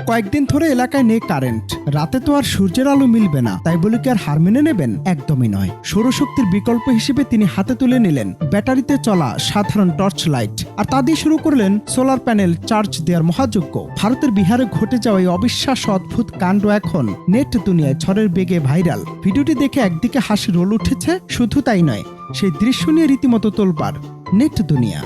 কয়েকদিন ধরে এলাকায় নেই কারেন্ট। রাতে তো আর সূর্যের আলো মিলবে না, তাই বলে কি আর হার মেনে নেবেন? একদমই নয়। সৌরশক্তির বিকল্প হিসেবে তিনি হাতে তুলে নিলেন ব্যাটারিতে চলা সাধারণ টর্চ লাইট, আর তা দিয়ে শুরু করলেন সোলার প্যানেল চার্জ দেওয়ার মহাযজ্ঞ। ভারতের বিহারে ঘটে যাওয়া এই অবিশ্বাস্য অদ্ভুত কাণ্ড এখন নেট দুনিয়ায় ঝড়ের বেগে ভাইরাল। ভিডিওটি দেখে একদিকে হাসি রোল উঠেছে, শুধু তাই নয়, সেই দৃশ্য নিয়ে রীতিমতো তোলপাড় নেট দুনিয়া।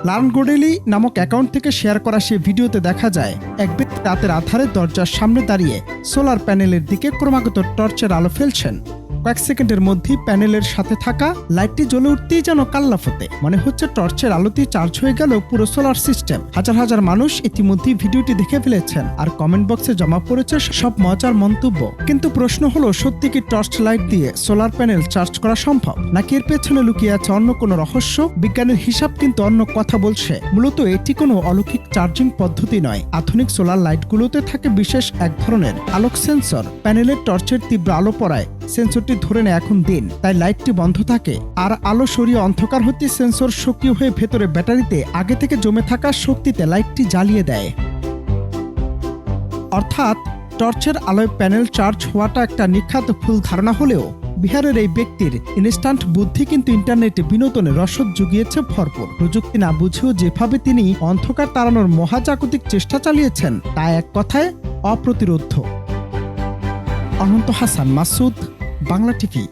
লার্ন গোডেলি নামক অ্যাকাউন্ট থেকে শেয়ার করা সেই ভিডিওতে দেখা যায় এক ব্যক্তি রাতের আধারে দরজার সামনে দাঁড়িয়ে সোলার প্যানেলের দিকে ক্রমাগত টর্চের আলো ফেলছেন। কয়েক সেকেন্ডের মধ্যেই প্যানেলের সাথে থাকা লাইটটি জ্বলে উঠতেই যেন কাল্লাফতে। মনে হচ্ছে টর্চের আলোতেই চার্জ হয়ে গেল পুরো সোলার সিস্টেম। হাজার হাজার মানুষ ইতিমধ্যেই ভিডিওটি দেখে ফেলেছেন, আর কমেন্ট বক্সে জমা পড়েছে সব মজার মন্তব্য। কিন্তু প্রশ্ন হলো, সত্যি কি টর্চ লাইট দিয়ে সোলার প্যানেল চার্জ করা সম্ভব, নাকি এর পেছনে লুকিয়ে আছে অন্য কোনো রহস্য? বিজ্ঞানের হিসাব কিন্তু অন্য কথা বলছে। মূলত এটি কোনো অলৌকিক চার্জিং পদ্ধতি নয়। আধুনিক সোলার লাইটগুলোতে থাকে বিশেষ এক ধরনের আলোক সেন্সর। প্যানেলের টর্চের তীব্র আলো পড়ায় সেন্সরটি ধরে নেয় এখন দিন, তাই লাইটটি বন্ধ থাকে, আর আলো সরিয়ে অন্ধকার হতে সেন্সর সক্রিয় হয়ে ভেতরে ব্যাটারিতে আগে থেকে জমে থাকা শক্তিতে লাইটটি জ্বালিয়ে দেয়। অর্থাৎ টর্চের আলোয় প্যানেল চার্জ হওয়াটা একটা নিখাত ভুল ধারণা হলেও বিহারের এই ব্যক্তির ইনস্ট্যান্ট বুদ্ধি কিন্তু ইন্টারনেটে বিনোদনের রসদ জুগিয়েছে ভরপুর। প্রযুক্তি না বুঝেও যেভাবে তিনি অন্ধকার তাড়ানোর মহাজাগতিক চেষ্টা চালিয়েছেন তা এক কথায় অপ্রতিরোধ্য। অনন্ত হাসান মাসুদ, বাংলা টিভি।